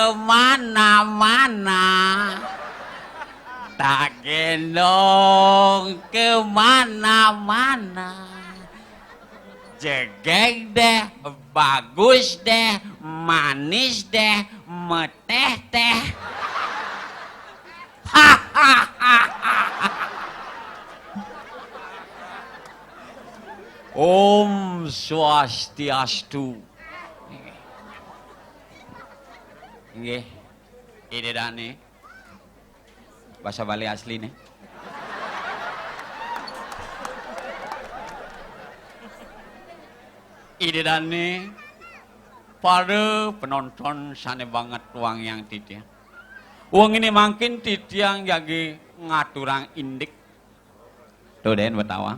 kemana-mana, tak gendong kemana-mana. Jegeng deh, bagus deh, manis deh, meteh teh. Om Swastiastu. Nggih. Ide dane. Bahasa Bali asli nih. Ide dane para penonton sane banget uang yang titiang. Uang ini makin titiang jadi ngaturang indik. Tuh den betawa.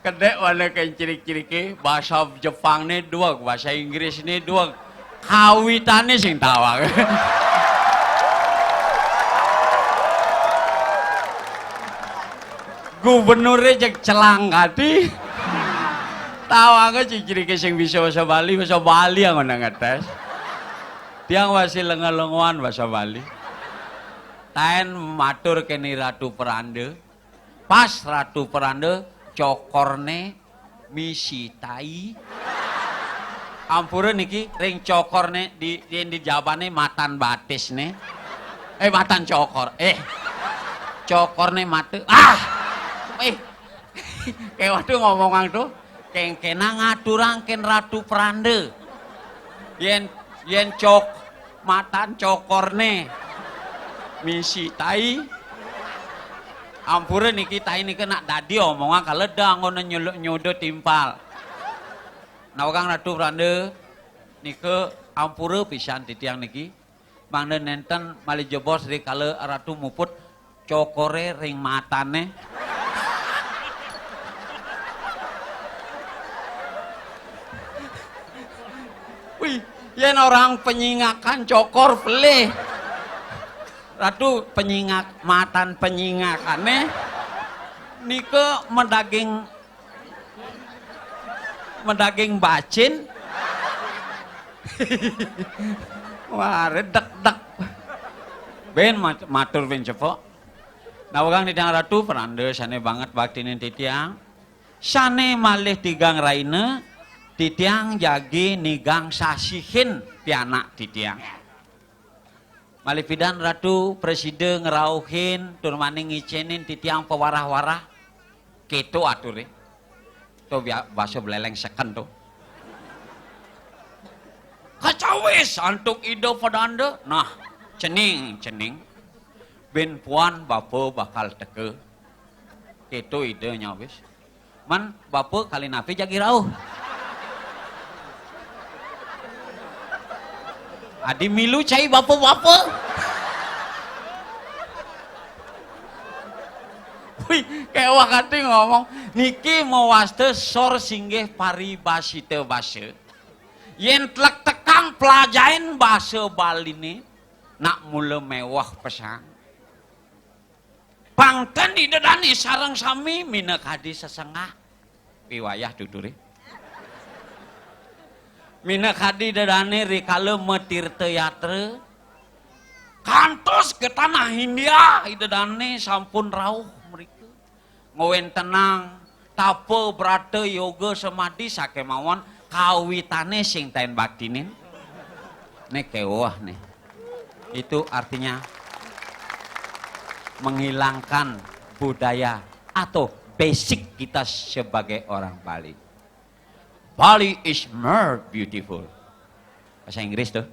Kedek warna kain ciri-ciri bahasa Jepang nih dua, bahasa Inggris nih dua, kawitannya sing tawa. Gubernurnya cek celang hati, tawa ke ciri-ciri sing bisa bahasa Bali yang mana ngetes. Tiang masih lenga-lenguan bahasa Bali. Tain matur keni Ratu Perande, pas Ratu Perande cokorne misi tai ampura niki ring cokorne di jabane matan batis nih matan cokor cokorne mate kayak waktu ngomongan tuh kena ngaturang ken Ratu Perande yen matan cokorne misi tai ampura niki tai niki nak dadi omongan kaledang ngono nyudo timpal. Nah orang Ratu Perande niki ampura pisan titiang niki. Mangda nenten mali jebos ri kale Ratu muput cokore ring matane. Wih, yen orang penyingakan cokor pelih. Ratu penyingak matan penyingakannya nike mendaging bacin. Wah redek ben matur ben cepok. Nah orang di Ratu Perande sane banget baktinin titiang sane malih tigang raine titiang jagi nigang sasihin pianak titiang. Malipidan Ratu Presiden ngerauhin tur maning ngicenin titiang pewarah-warah keto ature tuh bahasa beleleng seken tuh kacawis antuk ide Perande nah cening ben puan bapa bakal teke keto ide nyawis man bapa kali napi jagi rauh adi milu cai bapak-bapak. Wih, kayak wakati ngomong, niki mau waste sor singgih paribasite base. Yen tlek tekang pelajain bahasa Bali nih, nak mula mewah pesan. Pangten di dedani sarang sami minek hadi sesengah. Piwayah duduri. Minek hadi dedane rikale metir teatre kantos ke tanah Hindia dedane sampun rauh mereka ngowen tenang tape brate yoga semadi sakemawon kawitane sing tain baktinin nek kewah nih itu artinya menghilangkan budaya atau basic kita sebagai orang Bali. Bali is more beautiful. Bahasa Inggris tuh.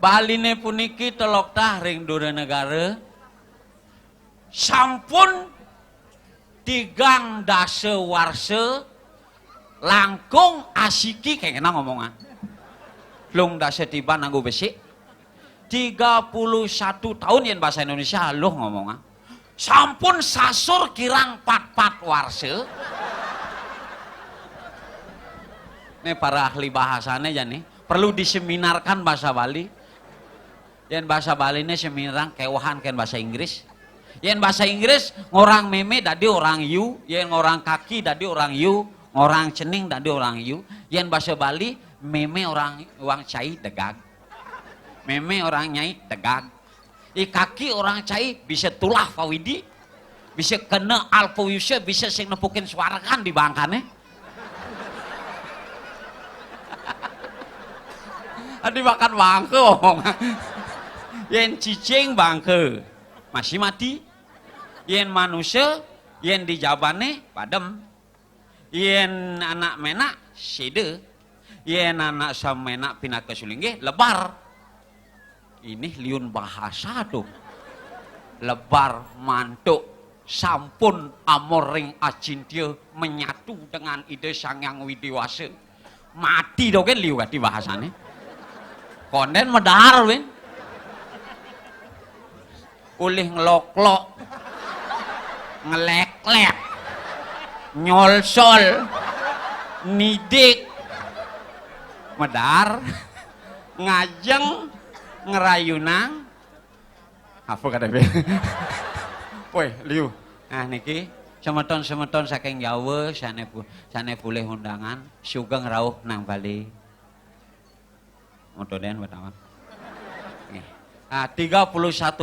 Bali ne puniki telok tah ring dure negara. Sampun tigang dase warse langkung asiki kayak kena ngomongan. Lung dase tiba nanggu besi. 31 tahun yang bahasa Indonesia lu ngomongan. Sampun sasur kirang 4 warse. Ini para ahli bahasanya ya nih perlu diseminarkan bahasa Bali. Dan bahasa Bali ini seminarang kewahan kan bahasa Inggris. Yen bahasa Inggris ngorang meme dadi orang you, yen ngorang kaki dadi orang you, ngorang cening dadi orang you. Yen bahasa Bali meme orang cai degag. Meme orang nyai degag. Kaki orang cai bisa tulah fawidi, bisa kena alpoyusya, bisa sing nepukin suarakan di bangkane. Adi makan bangke omongan. Yen cicing bangke masih mati. Yen manusia yen dijabane padem. Yen anak menak sede. Yen anak samenak pindah ke sulingge lebar. Ini liun bahasa tuh. Lebar mantuk sampun amor ring acintia menyatu dengan ide sang yang widiwasa. Mati dong kan liu di bahasane. Konden medar win. Ulih ngelok-lok. Ngelek-lek. Nyolsol. Nidik. Medar. Ngajeng. Ngerayunang. Apa kata be? Woi, liu. Nah niki semeton saking Jawa sane boleh undangan sugeng rawuh nang Bali. Motoden pertama. 31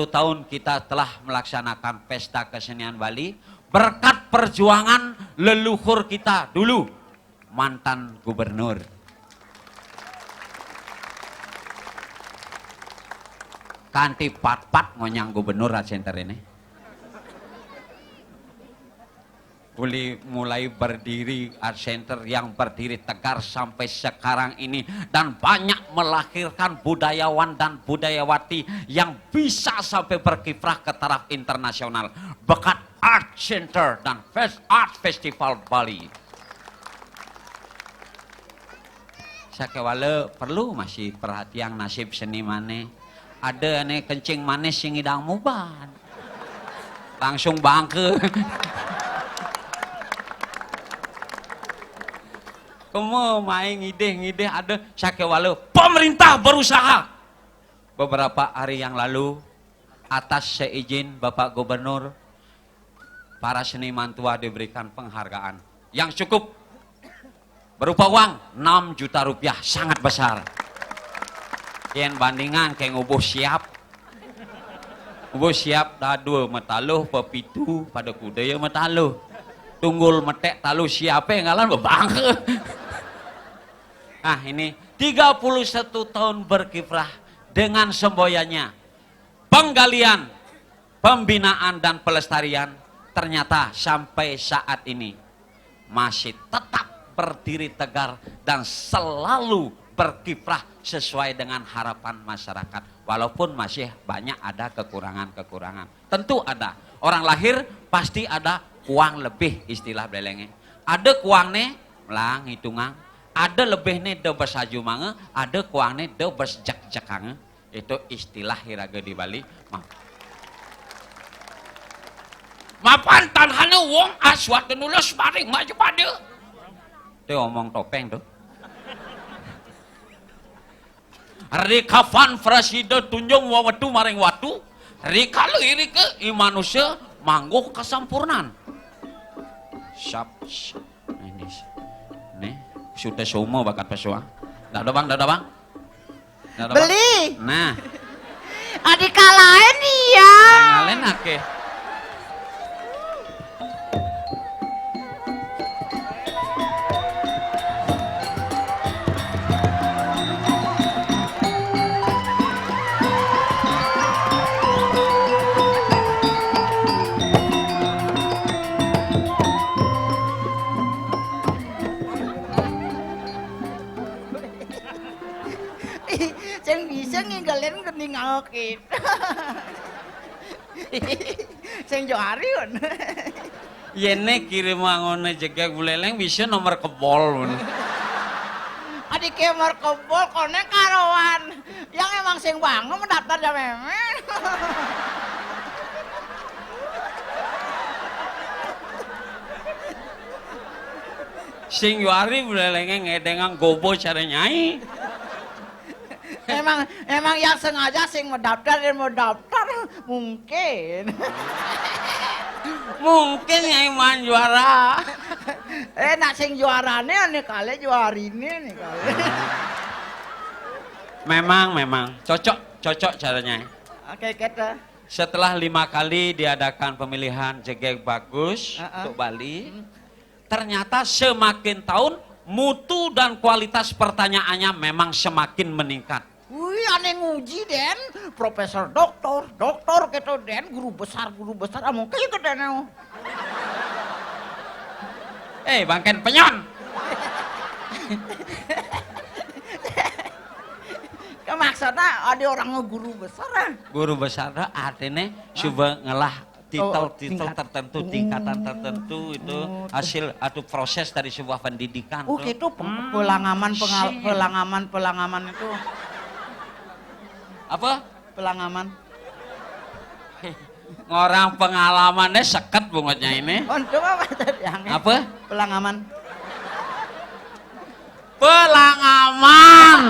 tahun kita telah melaksanakan pesta kesenian Bali berkat perjuangan leluhur kita dulu mantan gubernur. Kanti pat-pat ngonyang gubernur center ini. Mulai berdiri art center yang berdiri tegar sampai sekarang ini dan banyak melahirkan budayawan dan budayawati yang bisa sampai berkiprah ke taraf internasional berkat art center dan art festival Bali. Sakewala perlu masih perhatian nasib seni maneh. Ada ane kencing manis yang hidang muban. Langsung bangke. Kamu main ngideh ada sakewala pemerintah berusaha. Beberapa hari yang lalu atas seizin Bapak Gubernur para seniman tua diberikan penghargaan yang cukup berupa uang 6 juta rupiah, sangat besar. Yang bandingan kayak ngubuh siap. Ngubuh siap dadu metaluh pepitu pada kuda ya metaluh. Tunggul metek talu siapa yang ngalan bebangke. Nah ini 31 tahun berkiprah dengan semboyannya penggalian, pembinaan dan pelestarian ternyata sampai saat ini masih tetap berdiri tegar dan selalu berkiprah sesuai dengan harapan masyarakat walaupun masih banyak ada kekurangan-kekurangan. Tentu ada. Orang lahir pasti ada kuang lebih istilah belengnya. Ada kuangnya melang hitungan, ada lebihnya dobes haju mange, ada kuangnya dobes jak-jakange. Itu istilah hiraga di Bali. Mapan tanhana wong aswat nulis maring maju pada. Itu omong topeng tuh. Rika fan frasida tunjung wawatu maring watu. Rika lirike imanusia mangguh kesampurnan. Sap. Ini sudah semua bakat pesua. Dah bang. Beli. Nah. Adik kalahin iya. Ngalen ake. Sing bisa ninggalin kening ngakit. Sing johari kan. Yene kirim ngone jegek buleleng bisa nomor kebol. Adik nomor kebol kone karoan. Yang emang sing bangun mendaftar jam memen. Sing yuari bulelenge ngedengang gobo cara nyai. Emang yang sengaja sing mau daftar dan mau daftar Mungkin. Mungkin Nyai Man juara. Nak sing juarane nih kali juarine nih kali. Memang cocok caranya. Oke, kita. Setelah 5 kali diadakan pemilihan jegek bagus untuk Bali, ternyata semakin tahun mutu dan kualitas pertanyaannya memang semakin meningkat. Wih, aneh nguji Den, profesor doktor gitu Den, guru besar, mungkin itu Den. Bangken penyon. Maksudnya ada orang guru besar Guru besar artinya coba ngelah titel tertentu, tingkatan tertentu itu hasil atau proses dari sebuah pendidikan. Gitu pelangaman itu. Apa? Pelangaman. Orang pengalamannya seket bungotnya ini. Untuk apa tadi? Apa? Pelangaman. Pelangaman.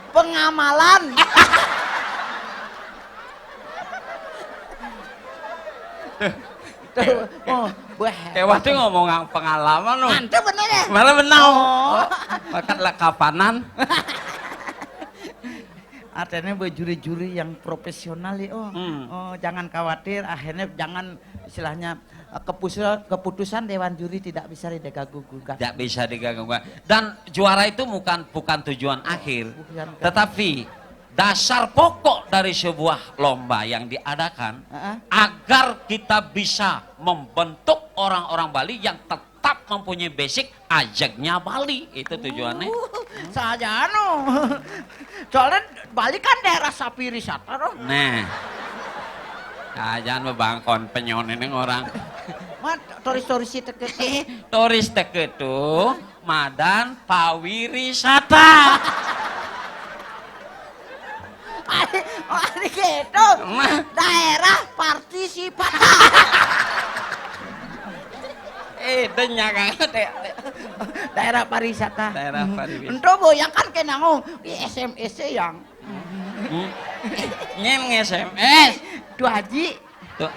Pengamalan. Kayak tuh ngomong pengalaman loh. Mantap bener ya? Malah benar. Bakat lah kapanan. Artinya juri-juri yang profesional ya. Jangan khawatir, akhirnya jangan istilahnya keputusan dewan juri tidak bisa diganggu-gugat. Tidak bisa diganggu-gugat. Dan juara itu bukan tujuan akhir, tetapi dasar pokok dari sebuah lomba yang diadakan agar kita bisa membentuk orang-orang Bali yang tetap mempunyai basic ajaknya Bali. Itu tujuannya. Saja soalnya Bali kan daerah sapi wisata loh. Nah, jangan bebangkon penyon ini orang. Turis teket. Turis teket tuh madan pawirisata. Ini gitu. Daerah partisipatif. Denyak Daerah pariwisata. Daerah pariwisata. Ento boyang kan kenango SMS yang. Nyen nge-SMS. Tuh Haji. Tuh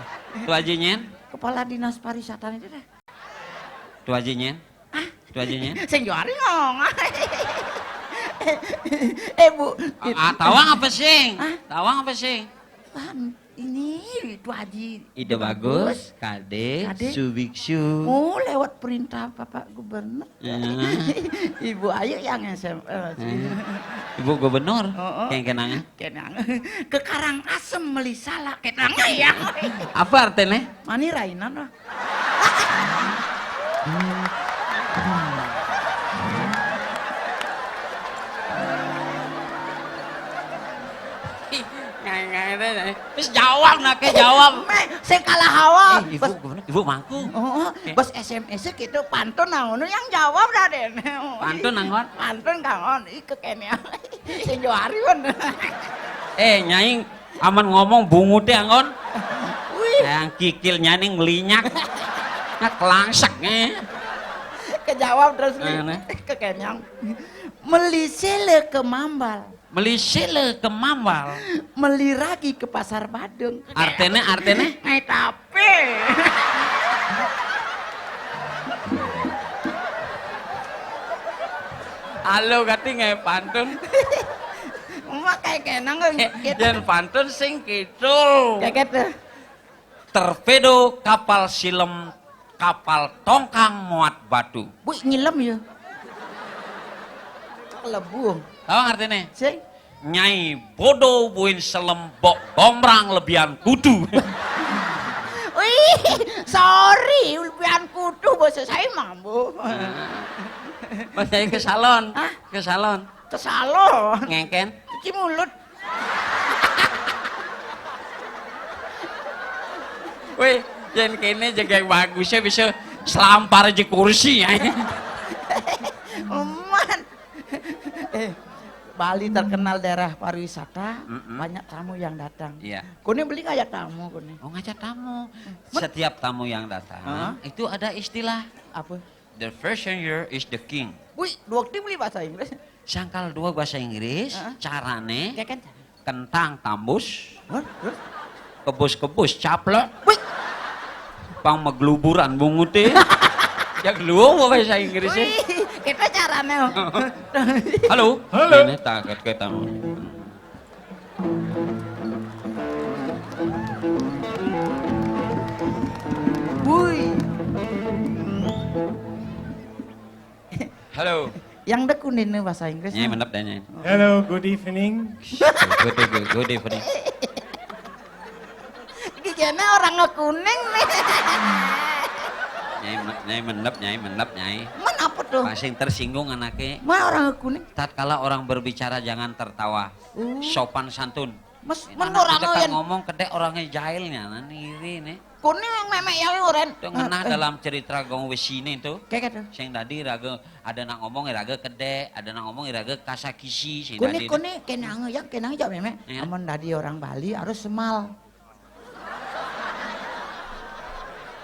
Haji nyen. Kepala Dinas Pariwisata itu deh. Tuh Haji nyen. Tuh Haji nyen. Sing juari ngong. Bu. Tawang apa sing? Tawang apa sing? Ini Tuh Haji. Ide bagus. Kade. Subiksu. Lewat perintah Bapak Gubernur. Ibu Ayu yang SMS. Ibu Gubernur. Yang kenangan. Ke Karangasem Melisala kenangan ya. Apa artinya? Mani Rainan lah. Terus jawab jawab. Saya kalah hawa. Ibu mangku. Bos SMS gitu pantun nangono yang jawab dah Den. Pantun nangon. Pantun kangon ke Kenya. Sing juari bener. Nyai aman ngomong bungu teh angon. Yang kikilnya nih ngelinyak. Kelangsak Kejawab terus ke Kenya. Melisele ke Mambal. Melisele ke Mambal. Meliragi ke Pasar Badung. Artinya? Naik tape. Halo kati nggak pantun. Emak kayak kenang gitu. Dan pantun sing kidul. Kayak gitu. Torpedo kapal silem kapal tongkang muat batu. Bu nyilem ya. Lebu. Tahu artinya? Sing. Nyai bodoh buin selembok gombrang lebihan kudu. Wih, sorry, lebihan kudu bahasa saya mampu. Bahasa ke salon. Ke salon. Ke salon. Ngengken. Cuci mulut. Wih, jangan kene jaga yang bagusnya bisa selampar aja kursi ya. Man. Bali terkenal daerah pariwisata, banyak tamu yang datang. Iya. Kone beli ngajak tamu kone. Oh ngajak tamu. Setiap tamu yang datang itu ada istilah. Apa? The first year is the king. Wih, dua kali beli bahasa Inggris. Sangkal dua bahasa Inggris, carane Kayak kan? kentang tambus, Hah? kebus-kebus caplok, Wih. pang megluburan bungute. Ya luang bahasa Inggrisnya. Wih, kita caranya. Halo. Halo. Ini takut kita. Wih. Halo. Yang dekunin nih bahasa Inggris. Nyai mendap dan nyai. Hello, good evening. Good evening. Gimana orang ngekuning nih. Nyai mendap nyai. Mana apa tuh? Masing tersinggung anaknya. Mana orang ngekuning? Tatkala orang berbicara jangan tertawa. Sopan santun. Mas, Ini mana orang anak kita yang ngomong kedek orangnya jahilnya, nah iri nih. kuning yang memek yang oren. Itu ngenah dalam cerita gong wesine itu. Kayak gitu. Sing tadi raga ada nak ngomong raga kedek, ada nak ngomong raga kasakisi sing Kuning tadi. kuning kenang aja memek. Iya. Amun tadi orang Bali harus semal.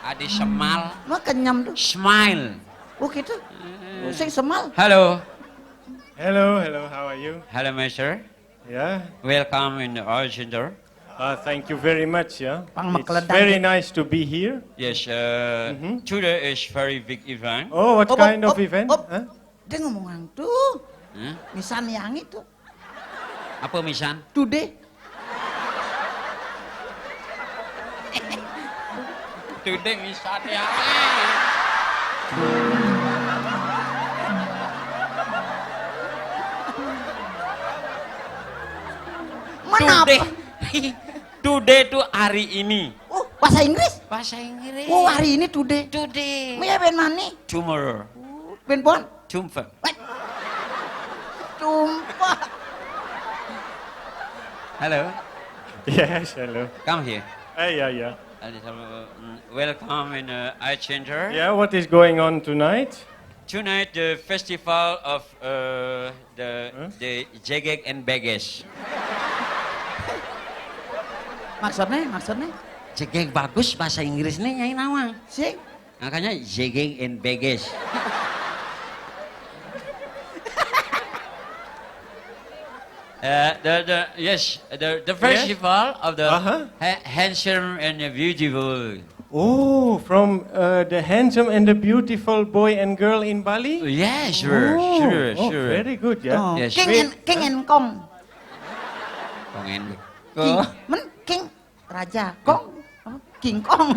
Adi semal, Mah kenyam tuh. smile. Oh gitu. Sing semal. Halo. Hello, how are you? Hello, Mister. Yeah. Welcome in our center. Thank you very much. Yeah. Pang It's makledang very gitu. nice to be here. Yes, today is very big event. Oh, what Op, kind op, of event? op. Huh? Dia ngomong tuh. Hah? Misan yang itu. Apa misan? Today. Today misan ya. Mana Today. apa? Today itu hari ini. Oh, bahasa Inggris. Bahasa Inggris. Oh, hari ini today. Today. Maya ben mani. Tomorrow. Ben pon. Jumpa. Tumpah. Hello. Yes, hello. Come here. Yeah. Welcome in our center. Yeah, what is going on tonight? Tonight the festival of the Jegek and Beges. Maksudnya? Jegek bagus bahasa Inggrisnya nyai nama. Sing. Makanya Jegek and Beges. The festival of the handsome and the beautiful. Oh, from the handsome and the beautiful boy and girl in Bali? Yeah, sure. Oh, very good, yeah. Oh, Yes. King and Kong. Kongen. King. Men King raja. Kong. Apa? King Kong.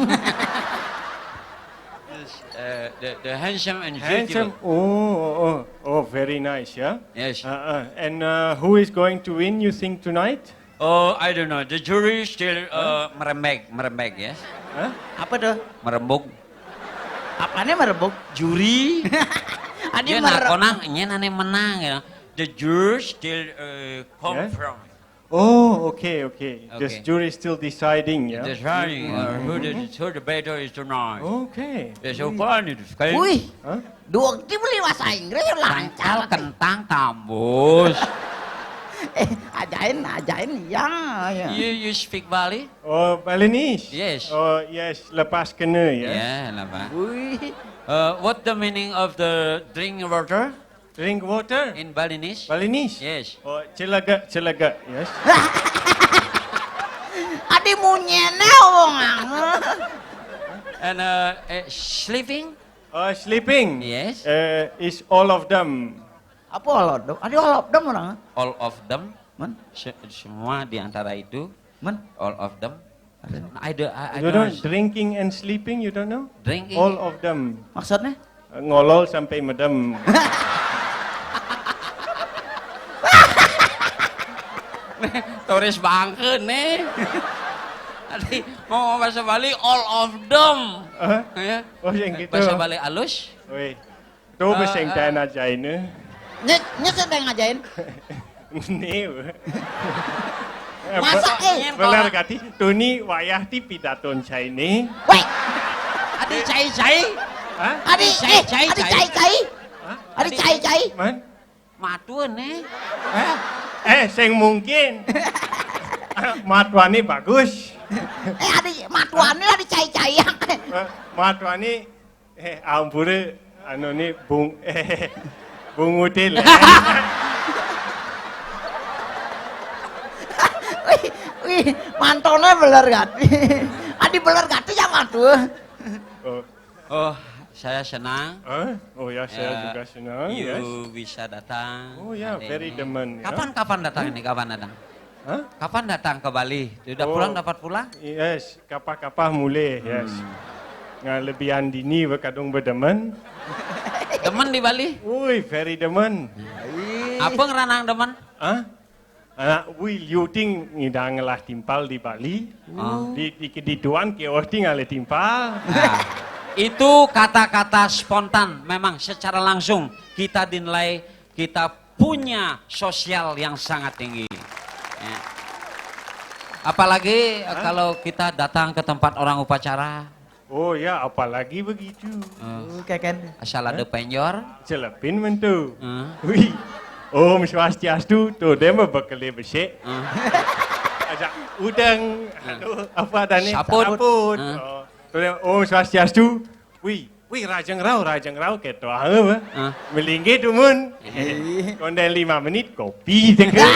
The handsome and Handsome. beautiful. Oh, very nice, yeah. Yes. And who is going to win, you think, tonight? Oh, I don't know. The jury still merembek, yes. Huh? Apa tuh? Merembuk. Apanya merebuk? Juri. Adi Dia nak konang, nane menang, ya. The jury still come Yeah. from. Oh, okay. The Okay. jury is still deciding, yeah. Deciding who the better is tonight. Okay. Ya, so far itu sekali. Wih, Huh? dua ti beli bahasa Inggris Lancar lancar. kentang tambus. Ajain ya. You speak Bali? Oh, Balinese? Yes. Oh, yes. Lepas kena, ya. Yeah, lah Pak. Wih, What the meaning of the drink water Drink water? in Balinese? Balinese? Yes. Oh, celaga, yes. adi munyene wong. And sleeping? Sleeping? Yes. Is all of them. Apa olodom? Adi olodom orang. All of them? Men, Semua di antara itu? men. All of them? I You don't don't drinking and sleeping, you don't know? drinking. All of them. Maksudnya? Ngolol sampai medem. Turis bangkeun nih. Tadi ngomong bahasa Bali all of them. Hah? Ya. Oh, yang gitu. Bahasa Bali alus. Weh. Tuh beseng tanah jaina. Nyet sedang ngajain. Nih. Masa Benar kati, tuh ni wayah ti pidaton China. Weh, Adi cai-cai. Hah? adi Cai. cai. Hah? Adi cai. Man? Matuan nih. Sing mungkin. Matwani bagus. Adi matuannya adi cai. Matwani ampure anu ni bungutil. mantone beler gati. Adi beler gati jangan tuh. Oh, Oh, saya senang. oh ya, saya Ya, juga senang. You Yes. bisa datang. Oh ya, hari very ini. demen. Ya. Kapan datang ini? Kapan datang? Hah? Kapan datang ke Bali? Sudah Oh. pulang, dapat pulang? Yes, kapah-kapah mulai. Yes. Ngalebihan dini berkadung berdemen. Demen di Bali? Ui, very demen. Apa ngeranang demen? Hah? Anak Will Yuting ngidang ngelah timpal di Bali. Di tuan ke orting ngale timpal. Nah, itu kata-kata spontan, memang secara langsung kita dinilai kita punya sosial yang sangat tinggi. Ya. Apalagi kalau kita datang ke tempat orang upacara, Oh ya, apalagi begitu. Keken. asal ada penjor, Celepin mentu. eh, Wih. Om Swastiastu, tuh dia mah bekele besek. Ajak udang, aduh, apa adanya? Saput. Saput. Hmm. Oh. Tuh dia, Om Swastiastu. Wih, rajang rau keto apa? Melinggi tuh mun. Kondel 5 menit kopi tengah.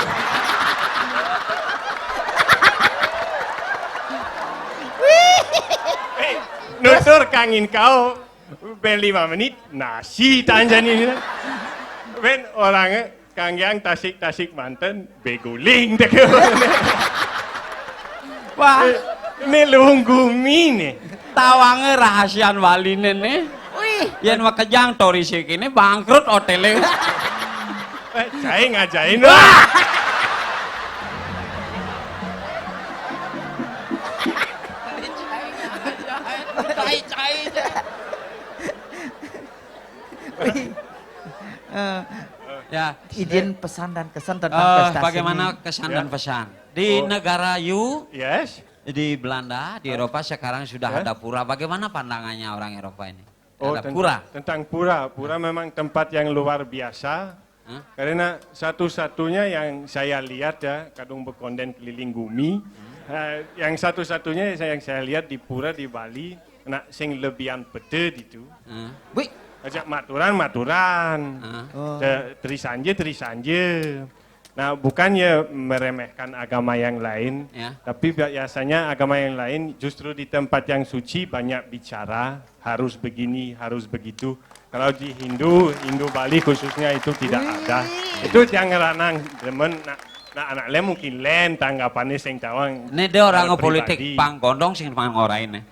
Nutur kangin kau, ben 5 menit nasi tanjani. Ben orangnya Kangyang Tasik Banten beguling tengah. wah, Ini lunggumi nih. tawange rahasian Bali nih. Wih, Yen makejang tori ini bangkrut hotelnya. Saya ngajain. Ya, izin pesan dan kesan tentang prestasi bagaimana ini. kesan Ya. dan pesan di Oh. negara you, Yes. di Belanda, di Eropa sekarang sudah Ya. ada pura. Bagaimana pandangannya orang Eropa ini? Oh, Ada pura. Tentang pura. Pura memang tempat yang luar biasa. Hah? Karena satu-satunya yang saya lihat ya, kadung berkonden keliling bumi. Yang satu-satunya yang saya lihat di pura di Bali, nak sing lebihan pede itu. Hah? Wih, Ajak maturan. Hah? oh. Terisanje. Nah, bukannya meremehkan agama yang lain, Ya. tapi biasanya agama yang lain justru di tempat yang suci banyak bicara, harus begini, harus begitu. Kalau di Hindu Bali khususnya itu tidak ada. Itu yang ngeranang demen, nah anak le mungkin lain tanggapannya sing tawang. Ini dia orang hal politik pribadi. pang gondong sing pang orain nih.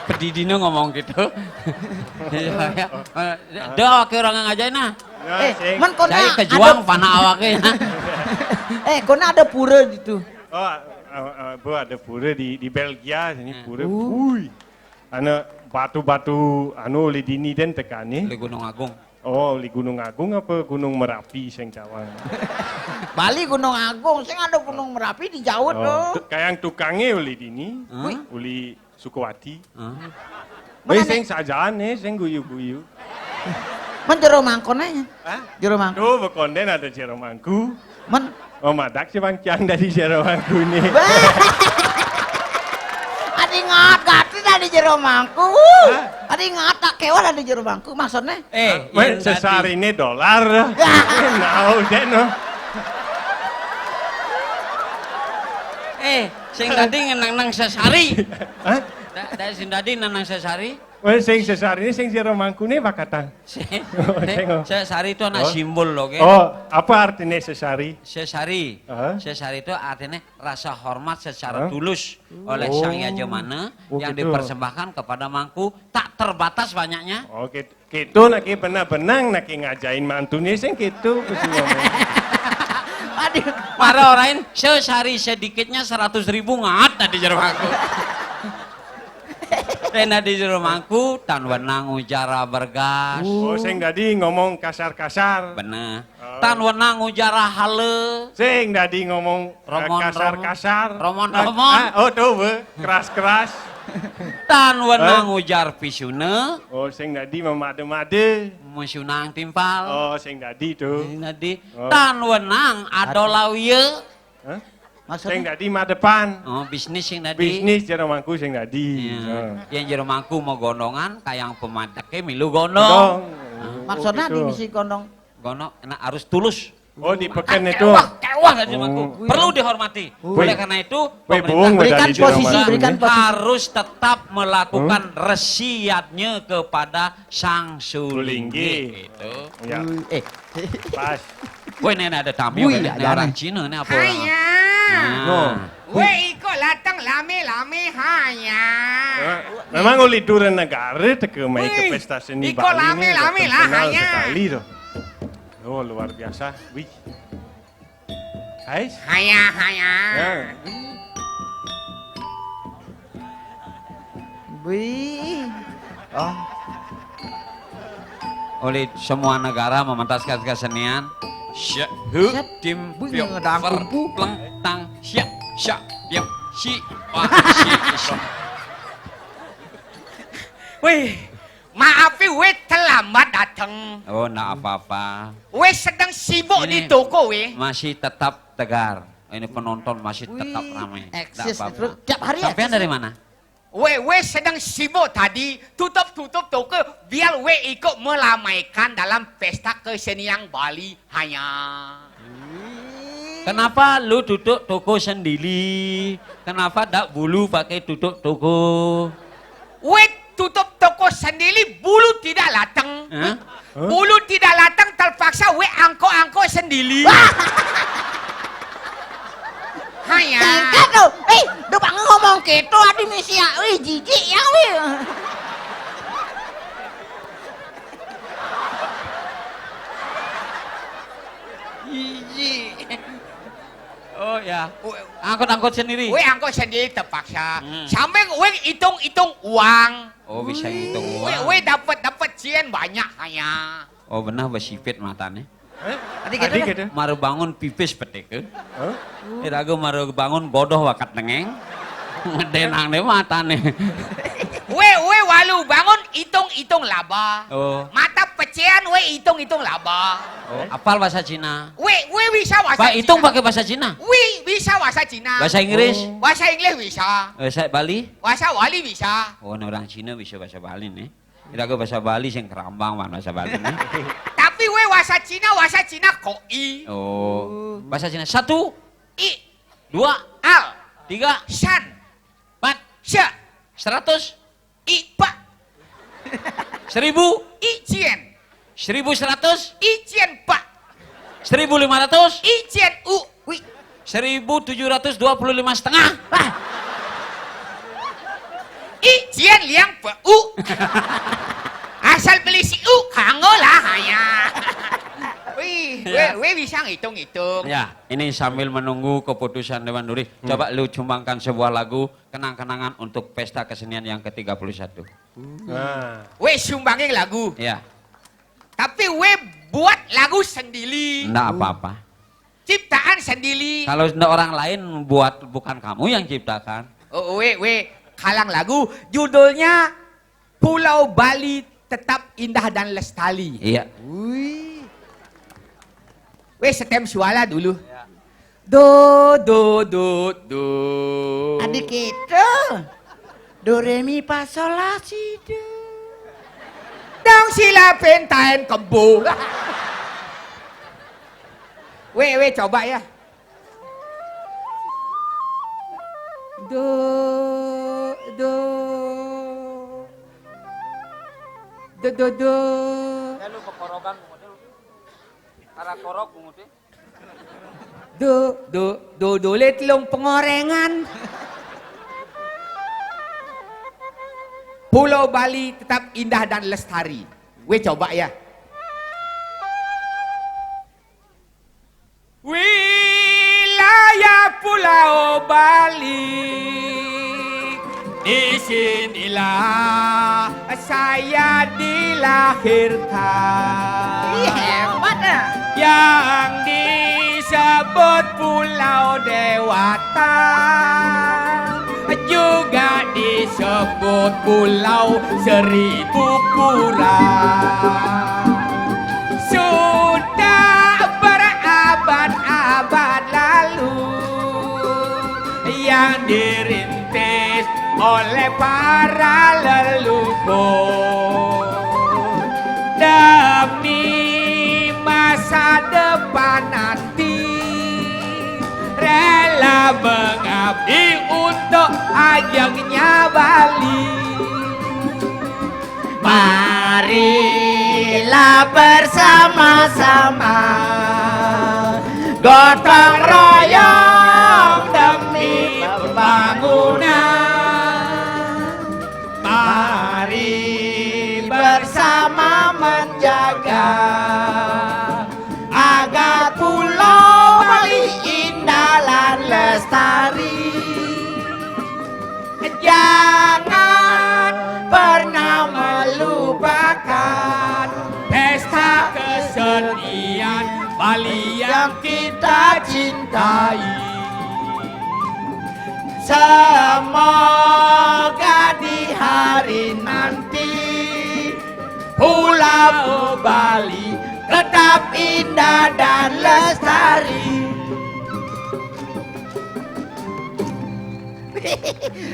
Pedidino ngomong gitu. Iya, ya. Dia wakil orang ngajain nah. Nah, sing- man kona Saya kejuang pana awaknya. kona ada pura gitu. Oh, Bu ada pura di Belgia sini pura. Wuih. Anu batu-batu anu li dini den tekani. Di Gunung Agung. Oh, li Gunung Agung apa Gunung Merapi sing cawang. Bali Gunung Agung, sing ada Gunung Merapi di Jawa tuh. Kayang tukangnya uli dini, Hah? uli Sukuwati. Hah? Wih, Mana sing sajaan sing guyu-guyu. Man jero mangkone. Hah? Jero mangkon. Tuh bekonden ada jeromangku. Man Oh, madak si Bang Ciang dari jeromangku nih. adi ngat gati dari jero mangku. Adi ngat tak kewan dari jero mangku maksudnya. Men yang sesar tadi- ini dolar. Nah, udah no. Sing tadi ngenang sesari. Hah? Dari sing tadi ngenang sesari. Wih, sing sesar ini sing jeromangku nih bakatang. tengok. Sesari itu anak Oh. simbol loh, oke? Oh, apa artinya sesari? Sesari. Hah? Sesari itu artinya rasa hormat secara Hah? tulus oleh Oh. Sang Yajamana Oh, yang gitu. dipersembahkan kepada Mangku tak terbatas banyaknya. Oh, gitu naki benar-benar naki ngajain mantunya sing gitu. Aduh. Para orang sesari sedikitnya 100.000 ngat tadi jero Mangku. Rena di jero Mangku tan wenang ujara bergas. Oh, sing tadi ngomong kasar-kasar. Bener. Oh. Tan wenang ujara hale. Sing tadi ngomong Romon, kasar-kasar. Romon. Oh, tuh, keras-keras. Tan wenang ujar pisune. Oh, sing tadi memade-made. Musunang timpal. Oh, sing tadi tuh. Nadi Oh. tan wenang adolawiye. Hah? Maksudnya Sing tadi madepan. Oh, bisnis sing tadi. Bisnis jeromangku sing tadi. Iya. Oh. Yang jero Mangku mau gondongan kayang pemadake milu gondong. Dong. maksudnya Oh, di gitu. misi gondong. Gondong enak harus tulus. Oh di Pekan itu. Kewah tadi aku. Perlu dihormati. Oleh karena itu Bung, berikan dari posisi, Jerman berikan ini. posisi. harus tetap melakukan resiatnya kepada Sang Sulinggi. Itu. Ya, Eh, pas. Woi, ini ada tamu Wih, ini ada orang nih. Cina ini apa orang? Haya. Oh. Weh ikut latang lame-lame haya. Memang oleh dua negara ke main ke Wih, pesta seni ikut Bali ini lame-lame lah, terkenal hanya. sekali tuh. Oh luar biasa. Wih. Guys. Haya haya. Ya. wih. Oh, Oleh semua negara mementaskan kesenian. Syak, hu, Siap. tim, Wih, piok, ngedang fer, kupu. pleng, tang, syak, syak, piok, si, wah, si, so. Weh, maaf weh terlambat datang. Oh, enggak apa-apa. Weh sedang sibuk Ini- di toko weh. Masih tetap tegar. Ini penonton masih tetap wih. ramai. Nggak Eksis apa-apa. terus tiap hari Sampean eksis. dari mana? Weh sedang sibuk tadi. Tutup toko biar weh ikut melamaikan dalam pesta kesenian Bali hanya. Kenapa lu duduk toko sendiri? Kenapa tak bulu pakai duduk toko? Weh tutup toko sendiri bulu tidak latang. Hah? Bulu tidak latang terpaksa weh angko sendiri. Hanya. Tingkat tuh, udah bang ngomong gitu, adi misia, wih jijik ya wih. Jijik. Oh ya, angkut-angkut sendiri. Weh angko sendiri terpaksa. Hmm. Sampai weh hitung uang. Oh bisa hitung Weh uang. dapat cien banyak hanya. Oh benar bersipit matanya. Tadi Adik gitu. gitu. Maru bangun pipis petik ke. Hah? Irago maru bangun godoh wakat nengeng. Ngedenang deh matanya. Weh walu bangun hitung laba. Oh. Mata pecian weh hitung laba. Oh, apal bahasa Cina. Weh bisa bahasa Pak Cina. hitung pakai bahasa Cina. Weh bisa bahasa Cina. Bahasa Inggris. Bahasa Inggris bisa. Bahasa Bali. Bahasa Wali bisa. Oh, ini orang Cina bisa bahasa Bali nih. Irago bahasa Bali sing kerambang man bahasa Bali nih. Tapi weh bahasa Cina koi. Oh, bahasa Cina. 1, 2, I al 3, san 4, sya 100, i pa 1000, i cien 1100, i cien pa 1500, i cien u. Wih, 1725 setengah. I cien liang pa u. Asal beli si u kanggo lah hanya. Weh bisa ngitung. Ya, ini sambil menunggu keputusan Dewan Juri. Coba lu cumbangkan sebuah lagu kenang-kenangan untuk pesta kesenian yang ke-31. Nah. Weh sumbangin lagu. Ya, Tapi weh buat lagu sendiri. enggak apa-apa. Ciptaan sendiri. Kalau enggak orang lain buat, bukan kamu yang ciptakan. Oh, weh kalang lagu. Judulnya Pulau Bali Tetap Indah dan Lestari. Iya. Weh setem suara dulu. Do. adik gitu. Do re mi fa sol la si do. Dong sila pentaen kebo. Weh coba ya. Do. Lu kekorogan arah korok bunguti. Do letlong pengorengan. Pulau Bali tetap indah dan lestari. Weh coba ya. Wilayah Pulau Bali, di sinilah saya dilahirkan. Ih, hebat ya. Yang disebut Pulau Dewata, juga disebut Pulau Seribu Pura. Sudah berabad-abad lalu yang dirintis oleh para leluhur demi masa depan Abdi untuk ajangnya Bali. Marilah bersama-sama gotong royong demi pembangunan. Mari bersama menjaga agar Pulau Bali indah dan lestari. Jangan pernah melupakan Pesta kesenian Bali yang kita cintai. Semoga di hari nanti Pulau Bali tetap indah dan lestari.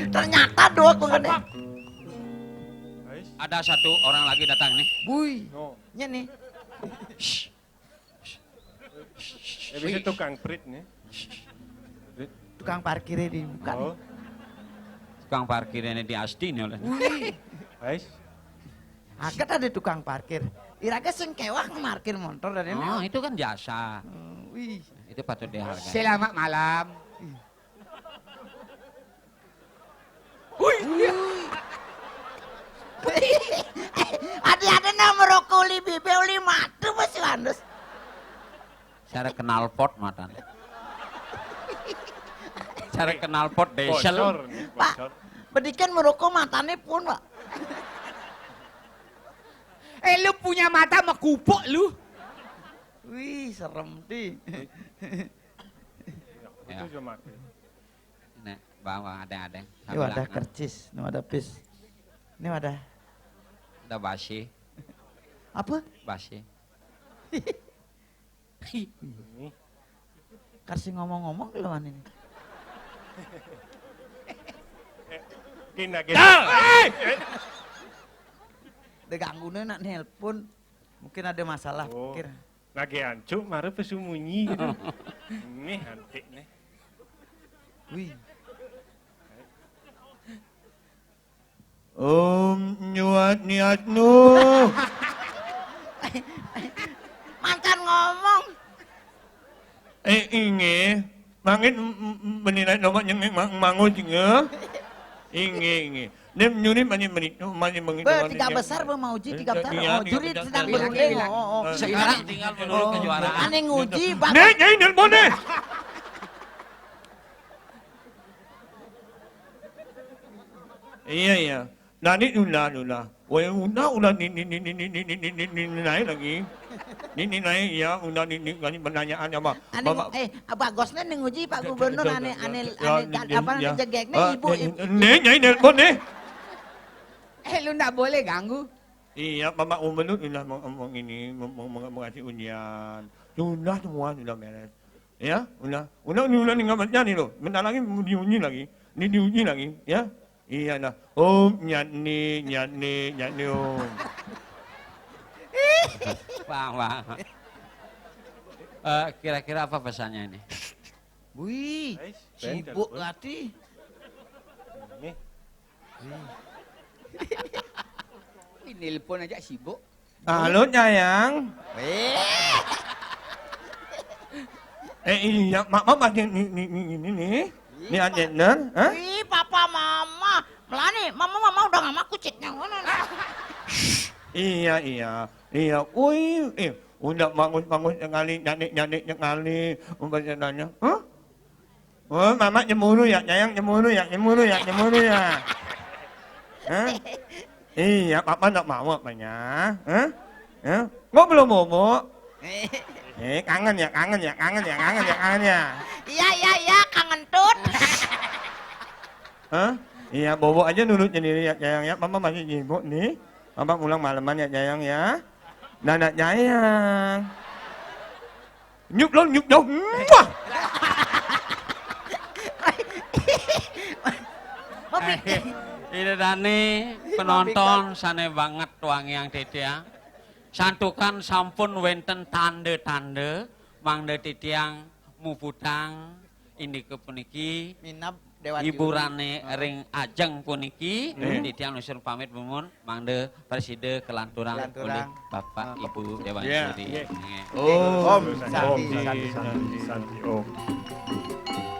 Ternyata dua pengen. Ada satu orang lagi datang nih. Bui, No. nya nih. Bisa tukang prit nih. Tukang parkirnya di bukan. Oh, Tukang parkir ini di Astin oleh. guys. Agak ada tukang parkir. Iraga sengkewah ngemarkir motor dan ini. Oh, itu kan jasa. Wih. Itu patut dihargai. Selamat malam. Ada nomor kuli bibe uli matu masih andus. Cara kenal pot matan. Cara kenal pot Bocor diesel. nih, Pak, bocor. bedikan merokok matanya pun pak. Lu punya mata mekupuk lu. Wih serem di. Ya. Itu cuma mati. Nek, bawa ada. Ini wadah kercis, ini wadah pis. Ini wadah Ada basi, apa? basi. Ini. Kasih ngomong-ngomong ke mana ini? Kina. Deganggunya nak nelpon. Mungkin ada masalah Oh. pikir. Lagi ancuk, marah pesumunyi gitu. Ini hantik nih. Wih. Nyuat niatnu. Mantan ngomong. Inge, mangin menilai nomor yang mangu juga. Inge. Nem nyuri menit, mangit. Tiga besar mau uji, tiga besar. Iya, Oh, juri tiga sedang besar. berunding. Iya. Oh. Sekarang tinggal menurut kejuaraan. Aneh nguji, Pak. Nih, nelpon deh. Iya. Nani ulah. Wah, ulah ni naik lagi. Ni naik ya, ulah ni pertanyaan apa? Aneh, bagusnya nih nguji Pak Gubernur aneh apa Ya. jegeknya ibu. Nih, nelpon deh. Lu nggak boleh ganggu. Iya, Mama Umenut sudah mengasih ujian. Sudah semua sudah beres. Ya, udah ngamatnya nih loh. Bentar lagi mau diuji lagi. Ini diuji lagi, ya. Iya dah. Nyatni om. Bang. Kira-kira apa pesannya ini? Wih, Guys, sibuk telepon. latih. Nih, Ini nelpon aja sibuk. halo sayang. Iya, mama masih ini. Ini agenda, hah? Wih, papa mama. Melani, mama udah ngama kucitnya. Iya. Wih, udah bangun sekali, nyanik sekali. Umpamanya, hah? Oh, mama cemburu ya, sayang cemburu ya. Hah? Iya, papa enggak mau apanya. Hah? Kok belum bobo? Kangen ya. Iya, kangen tut. Hah? Iya, bobo aja nurut sendiri ya, sayang ya. Mama masih sibuk nih. Mama pulang malaman ya, sayang ya. Dadah sayang. Nyuk dong. Muah. Ini Dani penonton sane banget tuang yang titiang. Santukan sampun wenten tande-tande mangde titiang muputang ini ke puniki Minap Dewan hiburane ring ajeng puniki Tidiang Nusur pamit bumun mangde preside kelanturang oleh Bapak Ibu Dewan Iya. Juri. Om Om, Santi. Santi, Om.